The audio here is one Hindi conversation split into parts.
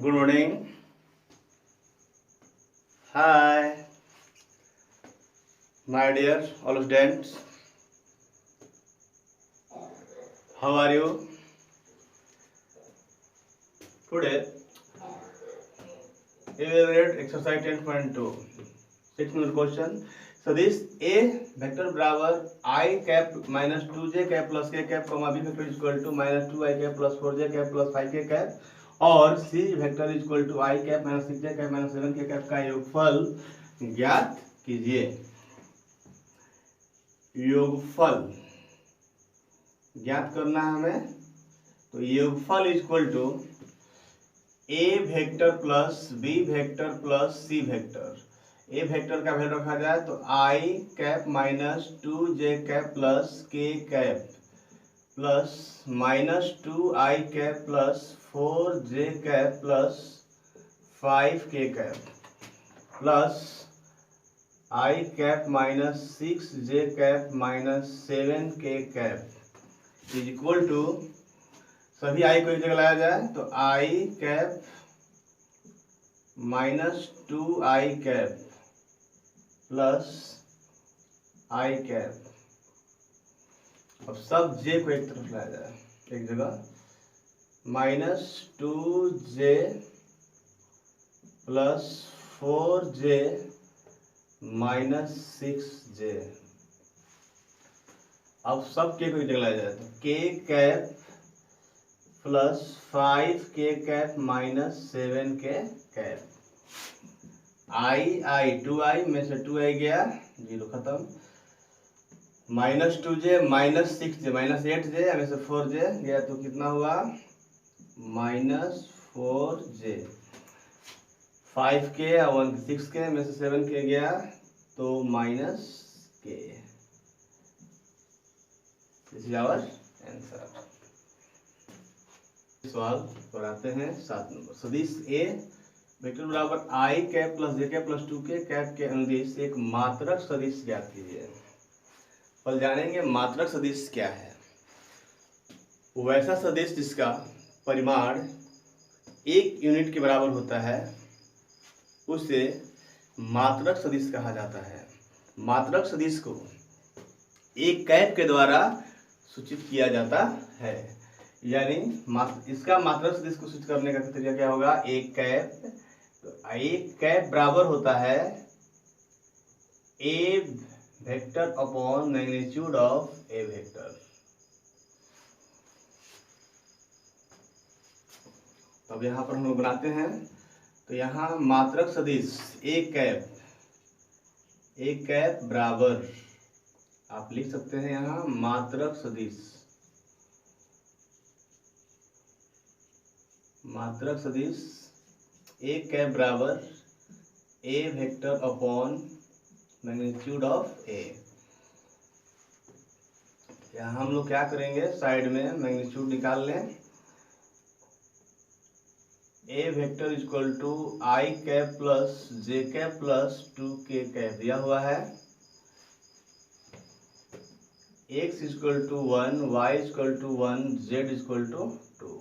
Good morning. Hi, my dear all students. How are you? Today we will read exercise 10.2. 6 minute question. So this A vector बराबर I cap minus 2j cap plus k cap comma B vector is equal to minus 2I cap plus 4j cap plus 5k cap और C vector is equal to I cap minus 6j cap minus 7k cap का योगफल ज्ञात कीजिए। योगफल ज्ञात करना है हमें, तो योगफल equal to a vector plus B vector plus c vector. A vector का वैल्यू रखा जाए तो i cap minus 2j cap plus k cap plus minus 2i cap plus 4j cap plus 5k cap plus i cap minus 6j cap minus 7k cap is equal to, सभी आई को एक जगह लाया जाए तो i cap minus 2i cap plus i cap. अब सब जे को एक तरफ लाया जाए एक जगह, minus 2j plus 4j minus 6j। अब सब के को एक जगह लाया जाए तो k cap plus 5k cap minus 7k cap. I 2i में से 2i गया, 0 खत्म। Minus 2j minus 6j minus 8j में से 4j गया तो कितना हुआ, माइनस 4j। 5k और 6k में से 7k गया तो minus k। This is our answer. सवाल पर आते हैं 7 नंबर। सदिश ए वेक्टर बराबर आई कैप प्लस जे कैप प्लस 2k कैप के अनुदिश एक मात्रक सदिश ज्ञात कीजिए। कल जानेंगे मात्रक सदिश क्या है। वैसा सदिश जिसका परिमाण 1 यूनिट के बराबर होता है उसे मात्रक सदिश कहा जाता है। मात्रक सदिश को एक कैप के द्वारा सूचित किया जाता है, यानी इसका मात्रक सदिश को सूचित करने का तरीका क्या होगा, एक कैप। तो एक कैप बराबर होता है a vector upon magnitude of a vector. अब यहाँ पर हम लोग बनाते हैं, तो यहाँ मात्रक सदिश एक कैप बराबर, आप लिख सकते हैं यहाँ मात्रक सदिश एक कैप बराबर a vector upon magnitude of ए। यहाँ हम लोग क्या करेंगे, साइड में मैग्नीट्यूड निकाल लें। A vector equal to i cap plus J cap plus 2k cap दिया हुआ है। x equal to 1, y equal to 1, z equal to 2।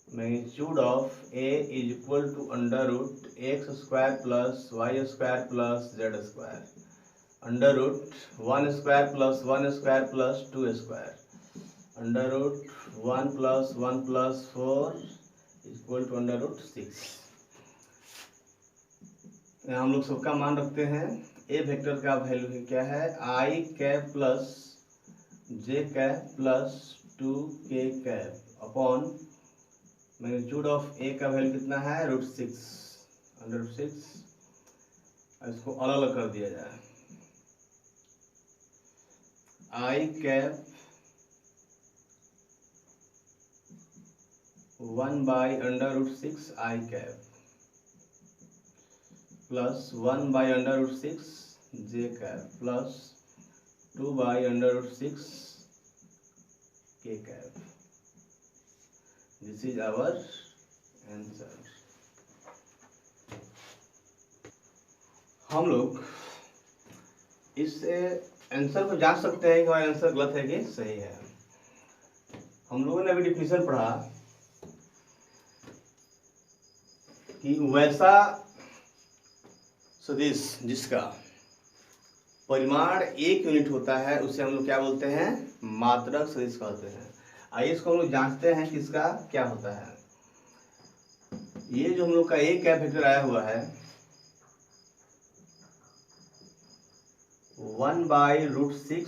Magnitude of a is equal to under root x square plus Y square plus Z square, under root 1 square plus 1 square plus 2 square, under root 1 plus 1 plus 4 equal to under root 6। हम लोग सबका मान रखते हैं। ए वेक्टर का वैल्यू क्या है, i cap plus J cap plus 2k cap upon magnitude of a का वैल्यू कितना है, √6, अंडर रूट 6। इसको अलग अलग कर दिया जाए, i cap 1 by under root 6 i cap plus 1 by under root 6 j cap plus 2 by under root 6 k cap. This is our answer. हम लोग इससे आंसर को जांच सकते हैं कि हमारा आंसर गलत है कि सही है। हम लोगों ने अभी डिफिनेशन पढ़ा कि वैसा सदिश जिसका परिमाण 1 यूनिट होता है उसे हम लोग क्या बोलते हैं, मात्रक सदिश कहते हैं। आइए इसको हम लोग जांचते हैं कि इसका क्या होता है। ये जो हम लोग का एक कैप वेक्टर आया हुआ है 1/√6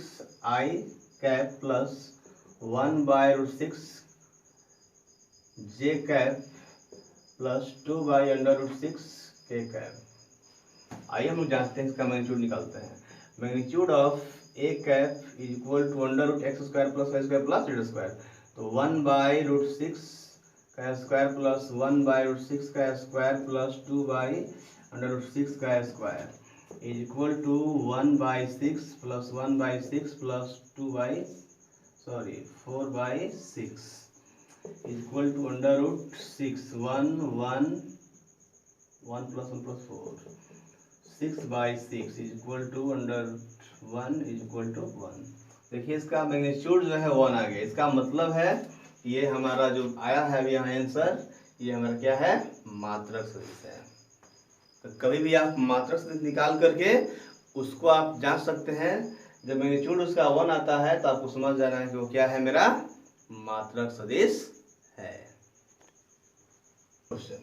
I cap plus 1/√6 J cap plus 2/√6 K cap. आइए हम लोग जांचते हैं, इसका मैग्नीट्यूड निकालते हैं। Magnitude of A cap is equal to √x² plus y² plus z²। तो 1/√6 का स्क्वायर प्लस 1/√6 का स्क्वायर प्लस 2/√6 का square is equal to 1/6 plus 1/6 plus 4/6 is equal to √6 1 plus 1 plus 4 6/6 is equal to √1 is equal to 1। देखिए इसका मैग्नीट्यूड जो है 1 आ गया। इसका मतलब है ये हमारा जो आया है अभी यहाँ आंसर, ये हमारा क्या है, मात्रक सदिश है। तो कभी भी आप मात्रक सदिश निकाल करके उसको आप जांच सकते हैं। जब मैग्नीट्यूड उसका 1 आता है तो आपको समझ जाना है कि वो क्या है, मेरा मात्रक सदिश है। क्वेश्चन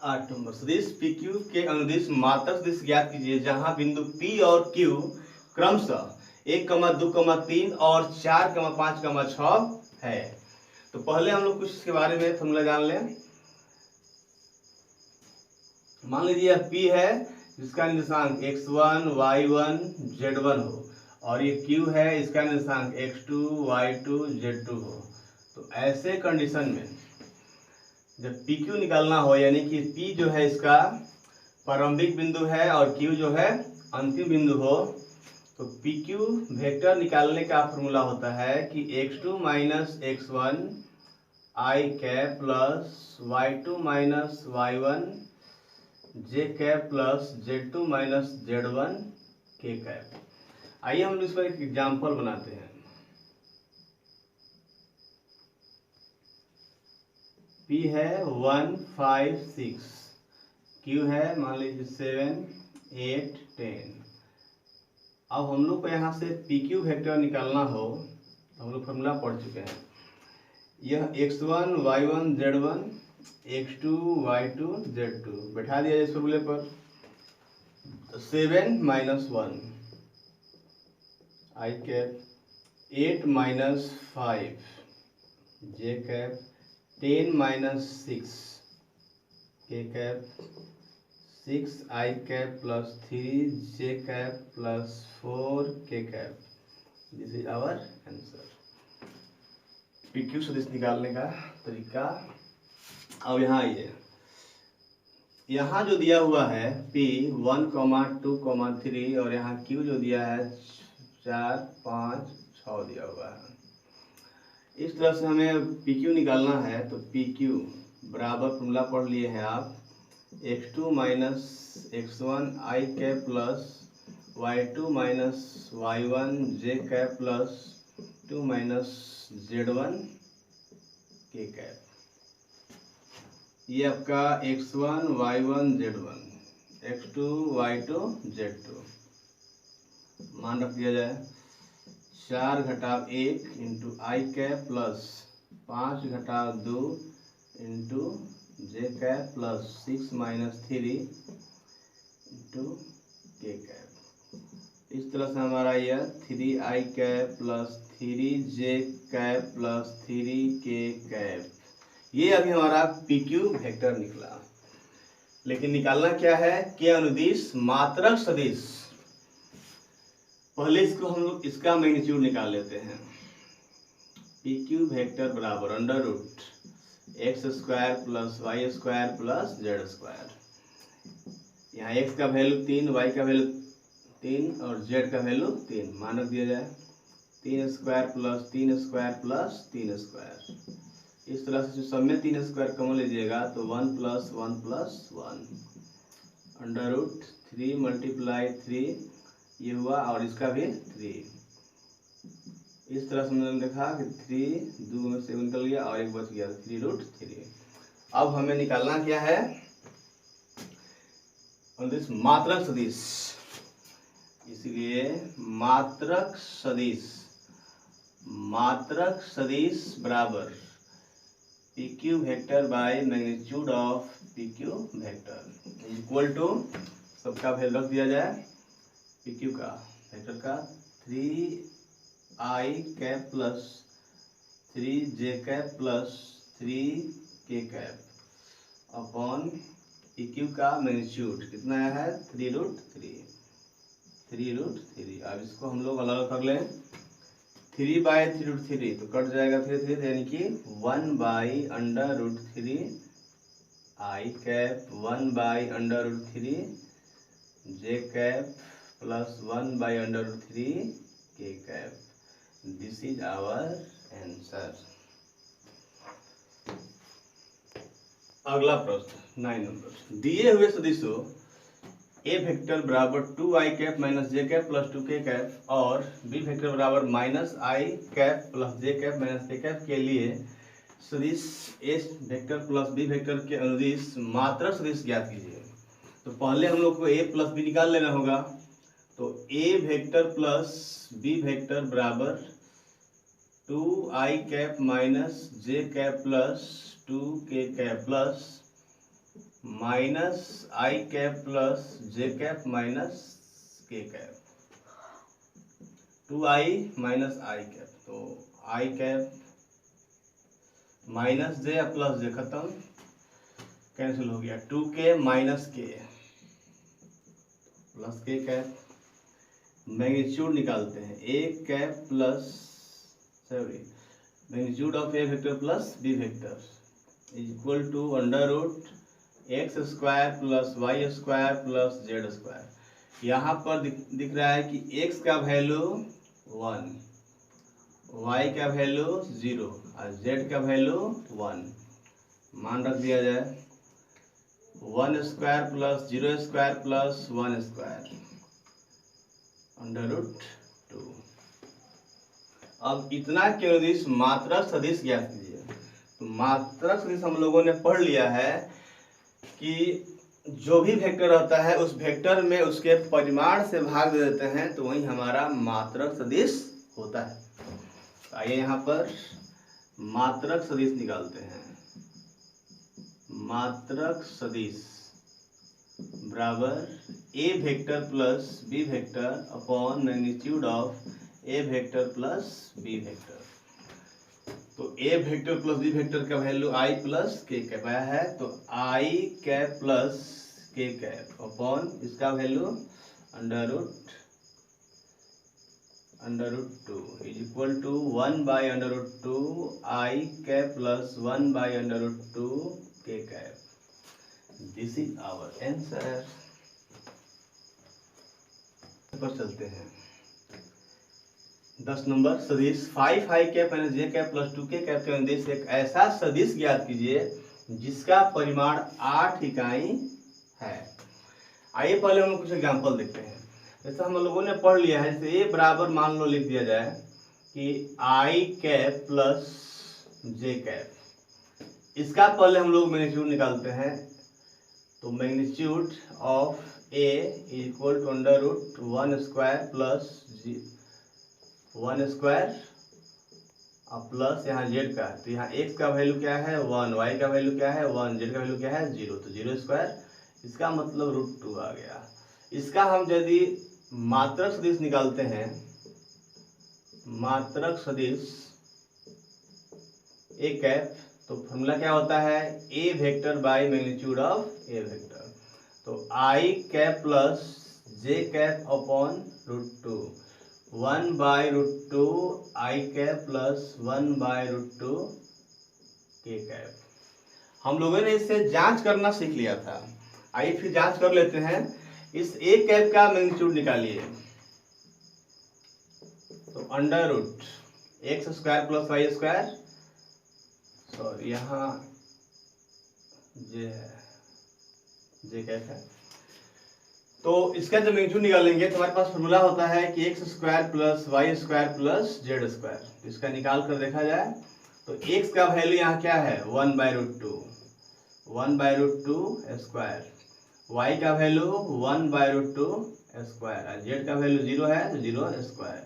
8 नंबर, सदिश PQ के अनुदिश मात्रक सदिश ज्ञात कीजिए जहां बिंदु P और Q क्रमशः 1, 2, 3 और 4, 5, 6 है। तो पहले हम लोग कुछ इसके बारे में फॉर्मूला जान लें। मान लीजिए P है जिसका निर्देशांक x1, y1, z1 हो और ये Q है इसका निर्देशांक x2, y2, z2 हो। तो ऐसे कंडीशन में जब PQ निकालना हो, यानी कि P जो है इसका प्रारंभिक बिंदु है और Q जो है अंतिम बिंदु हो, तो PQ वेक्टर निकालने का फॉर्मूला होता है कि x2 minus x1 I cap plus y2 minus y1 J cap plus Z2 minus Z1 K cap. आइए हम इस पर एक एग्जाम्पल बनाते हैं। P है 1, 5, 6, Q है मान लीजिए 7, 8, 10। अब हम लोग को यहाँ से PQ वेक्टर निकालना हो तो हम लोग फॉर्मूला पढ़ चुके हैं। यह x1, y1, z1, x2, y2, z2 बैठा दिया इस फॉर्मूले पर। 7 minus 1 I cap, 8 minus 5 J cap, 10 minus 6 K cap, 6 I cap plus 3 J cap plus 4 K cap. This is our answer. PQ सदिश निकालने का तरीका। अब यहाँ आइए, यहाँ जो दिया हुआ है P 1, 2, 3 और यहाँ Q जो दिया है 4, 5, 6 दिया हुआ है। इस तरह से हमें PQ निकालना है। तो PQ बराबर फॉर्मूला पढ़ लिए हैं आप, x2 minus x1 I cap plus y2 minus y1 J cap plus 2 minus Z1 K cap. ये आपका x1, y1, z1, x2, y2, z2 मान रख दिया जाए। 4 घटाव 1 इंटू आई कैप प्लस 5 घटाव 2 इंटू जे कैप प्लस 6 माइनस 3 इंटू के कैप। इस तरह से हमारा यह 3i cap plus 3j cap plus 3k cap, ये अभी हमारा PQ वेक्टर निकला। लेकिन निकालना क्या है, के अनुदिश मात्रक सदिश। पहले इसको हम लोग इसका मैग्नीट्यूड निकाल लेते हैं। PQ वेक्टर बराबर under root x² plus y² plus z²। यहाँ x का वैल्यू 3, y का वैल्यू 3 और z का वैल्यू 3 मान रख दिया जाए। 3 square plus 3 square plus 3 square. इस तरह से सब में 3 स्क्वायर कॉमन लीजिएगा तो 1 plus 1 plus 1 under root 3 multiply 3 ये हुआ और इसका भी 3। इस तरह से मैंने देखा कि 3 2 में से निकल गया और एक बच गया 3√3। अब हमें निकालना क्या है, अनुदिश मात्रक सदिश, इसलिए मात्रक सदिश बराबर PQ vector by magnitude of PQ vector equal to, सबका वैल्यू रख दिया जाए, PQ का वेक्टर का 3i cap plus 3j cap plus 3k cap upon PQ का मैग्नीट्यूड कितना है 3√3। अब इसको हम लोग अलग कर लें, 3/3√3 तो कट जाएगा 3 यानी कि 1/√3 i cap 1/√3 j cap plus 1/√3 k cap. This is our answer. अगला प्रश्न 9 नंबर, दिए हुए सदिशों ए वेक्टर बराबर 2i कैप माइनस जे कैप प्लस 2k कैप और बी वेक्टर बराबर -i cap plus J cap minus k cap के लिए सदिश ए वेक्टर प्लस बी वेक्टर के अनुदिश मात्रक सदिश ज्ञात कीजिए। तो पहले हम लोग को a प्लस बी निकाल लेना होगा। तो a vector plus B vector बराबर 2i कैप minus J cap plus 2k cap plus -i cap plus j cap minus k cap, 2i minus i cap, तो i cap minus j plus j खत्म, कैंसिल हो गया, 2k minus k plus k cap. Magnitude निकालते हैं, a cap plus magnitude of a vector plus b vector equal to √x square plus Y square plus Z square. यहाँ पर दिख रहा है कि x का वैल्यू 1, y का वैल्यू 0 और z का वैल्यू 1 मान रख दिया जाए। 1 square plus 0 square plus 1 square √2। अब इतना के अनुदिश मात्रक सदिश ज्ञात कीजिए। तो मात्रक सदिश हम लोगों ने पढ़ लिया है कि जो भी वेक्टर रहता है उस वेक्टर में उसके परिमाण से भाग दे देते हैं तो वही हमारा मात्रक सदिश होता है। आइए यहाँ पर मात्रक सदिश निकालते हैं। मात्रक सदिश बराबर a vector plus B vector upon magnitude of a vector plus B vector. तो a vector plus B vector का value i plus k cap आया है, तो i cap plus k cap upon इसका value √2 is equal to 1/√2 i cap plus 1/√2 k cap. This is our answer. पर चलते हैं 10 नंबर, सदिश 5i कैप माइनस जे कैप प्लस 2k कैप के अनुदिश एक ऐसा सदिश ज्ञात कीजिए जिसका परिमाण 8 इकाई है। आइए पहले हम कुछ एग्जांपल देखते हैं। जैसे हम लोगों ने पढ़ लिया है, जैसे a बराबर मान लो लिख दिया जाए कि i cap plus J cap. इसका पहले हम लोग मैग्नीट्यूड निकालते हैं। तो magnitude of a equal to √1 square plus 1 square और प्लस यहाँ z का, तो यहाँ x का वैल्यू क्या है 1, y का वैल्यू क्या है 1, z का वैल्यू क्या है 0, तो 0 स्क्वायर, इसका मतलब √2 आ गया। इसका हम यदि मात्रक सदिश निकालते हैं, मात्रक सदिश a कैप, तो फॉर्मूला क्या होता है a vector by magnitude of a vector. तो i cap plus j cap upon √2, 1/√2 i cap plus 1/√2 k cap. हम लोगों ने इससे जांच करना सीख लिया था। आइए फिर जांच कर लेते हैं। इस a कैप का मैग्नीट्यूड निकालिए। तो √x square plus Y square, sorry यहाँ जे कैप है, तो इसका जब मैग्नीट्यूड निकालेंगे तो हमारे पास फॉर्मूला होता है कि x square plus Y square plus Z square. तो इसका निकाल कर देखा जाए तो x का वैल्यू यहाँ क्या है 1/√2 स्क्वायर, y का वैल्यू 1/√2 स्क्वायर और z का वैल्यू 0 है तो 0 स्क्वायर।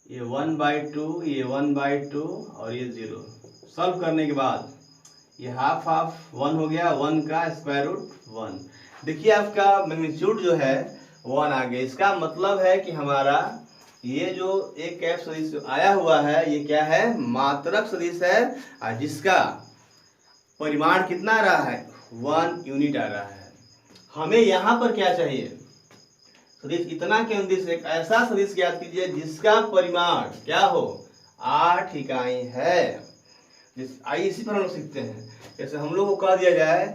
ये 1/2, ये 1/2 और ये 0। सॉल्व करने के बाद ये हाफ हाफ 1 हो गया, 1 का स्क्वायर रूट 1। देखिए आपका मैग्नीट्यूड जो है 1 आ गया। इसका मतलब है कि हमारा ये जो एक कैप सदिश आया हुआ है ये क्या है, मात्रक सदिश है, जिसका परिमाण कितना आ रहा है, 1 यूनिट आ रहा है। हमें यहाँ पर क्या चाहिए, सदिश इतना के अनुदिश एक ऐसा सदिश ज्ञात कीजिए जिसका परिमाण क्या हो, 8 इकाई है। आइए इसी पर हम लोग सीखते हैं। जैसे हम लोग को कह दिया जाए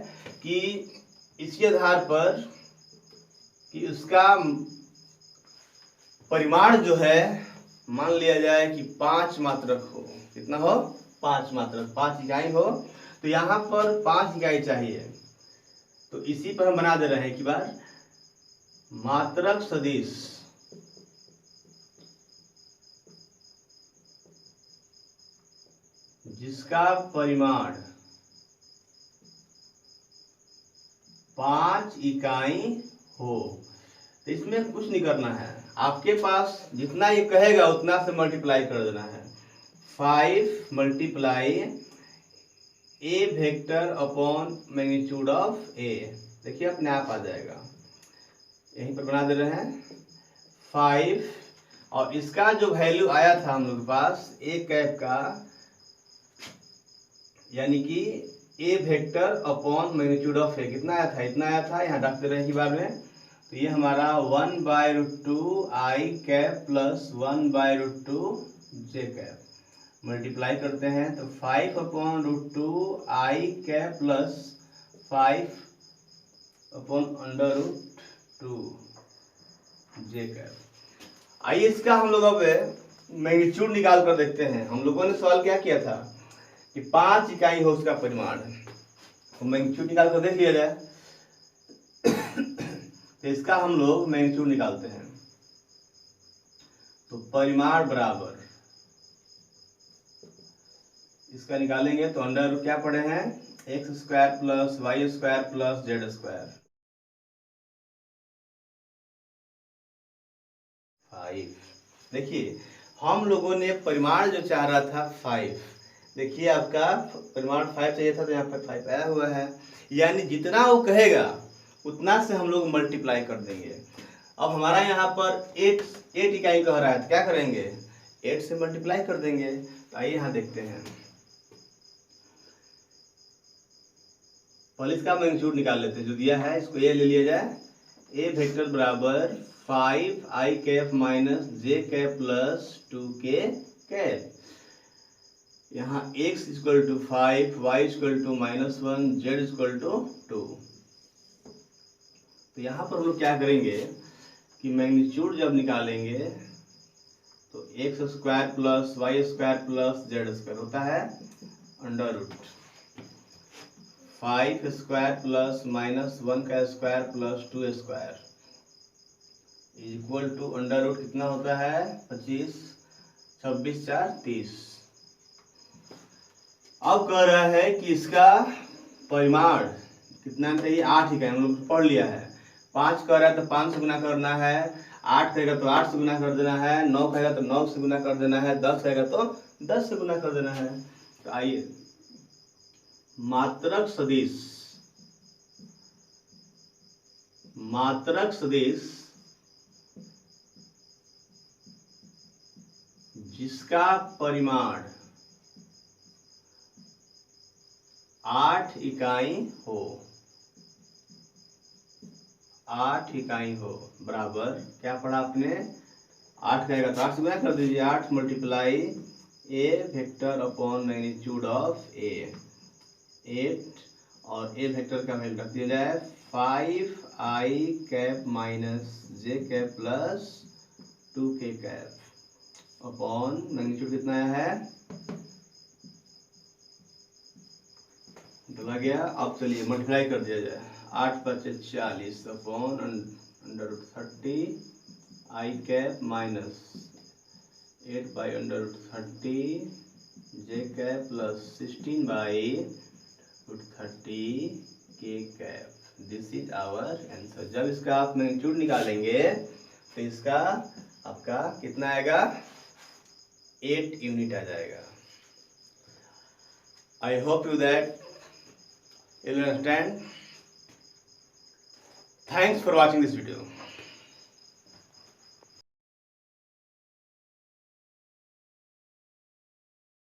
कि इसके आधार पर कि उसका परिमाण जो है मान लिया जाए कि 5 मात्रक हो। कितना हो, 5 मात्रक, 5 इकाई हो। तो यहाँ पर 5 इकाई चाहिए, तो इसी पर हम बना दे रहे हैं कि बार मात्रक सदिश जिसका परिमाण 5 इकाई हो। तो इसमें कुछ नहीं करना है, आपके पास जितना ये कहेगा उतना से मल्टीप्लाई कर देना है। 5 multiply a vector upon magnitude of a. देखिए अपने आप आ जाएगा, यहीं पर बना दे रहे हैं 5 और इसका जो वैल्यू आया था हम लोग के पास ए कैप का, यानी कि ए वेक्टर अपॉन मैग्नीट्यूड ऑफ ए कितना आया था, इतना आया था। यहाँ रख दे रहे हैं कि बार में, तो ये हमारा 1/√2 आई कैप प्लस 1/√2 जे कैप मल्टीप्लाई करते हैं तो 5/√2 आई कैप प्लस 5/√2 जे कैप। आइए इसका हम लोग अब मैग्नीट्यूड निकाल कर देखते हैं। हम लोगों ने सवाल क्या किया था कि 5 इकाई हो उसका परिमाण, तो मैग्नीट्यूड निकाल कर देख लिया जाए। तो इसका हम लोग मैग्नीट्यूड निकालते हैं, तो परिमाण बराबर इसका निकालेंगे तो अंडर रूट क्या पड़े हैं, x square plus Y square plus Z square 5। देखिए हम लोगों ने परिमाण जो चाह रहा था 5, देखिए आपका परिमाण 5 चाहिए था तो यहाँ पर 5 आया हुआ है। यानी जितना वो कहेगा उतना से हम लोग मल्टीप्लाई कर देंगे। अब हमारा यहाँ पर 8 इकाई कह रहा है तो क्या करेंगे, 8 से मल्टीप्लाई कर देंगे। तो आइए यहाँ देखते हैं, पहले इसका मैग्नीट्यूड निकाल लेते हैं जो दिया है, इसको ए ले लिया जाए। ए वेक्टर बराबर 5 I cap minus J cap plus 2 K cap. यहाँ x equal to 5, y equal to -1, z equal to 2। तो यहाँ पर हम लोग क्या करेंगे कि मैग्नीट्यूड जब निकालेंगे तो x square plus Y square plus Z square होता है अंडर रूट 5 स्क्वायर प्लस -1 का square plus 2 square equal to under root कितना होता है 25, 26 4 30। अब कह रहा है कि इसका परिमाण कितना चाहिए, 8 इकाई, हम लोग पढ़ लिया है। 5 कह रहा है तो 5 से गुना करना है, 8 कहेगा तो 8 से गुना कर देना है, 9 कहेगा तो 9 से गुना कर देना है, 10 कहेगा तो 10 से गुना कर देना है। तो आइए मात्रक सदिश जिसका परिमाण 8 इकाई हो, 8 इकाई हो बराबर क्या पढ़ा आपने, 8 कहेगा तो 8 से गुना कर दीजिए, 8 multiply a vector upon magnitude of a 8 और ए वेक्टर का वैल्यू रख दिया जाए 5 I cap minus J cap plus 2 K cap upon magnitude कितना आया है, डला गया। अब चलिए मल्टीप्लाई कर दिया जाए, 8 5 40 upon under root 30 I cap minus 8 by under root 30 J cap plus 16 by root 30 K cap. This is our answer. जब इसका आप मैग्नीट्यूड निकालेंगे तो इसका आपका कितना आएगा, 8 यूनिट आ जाएगा। I hope you that you understand. Thanks for watching this video.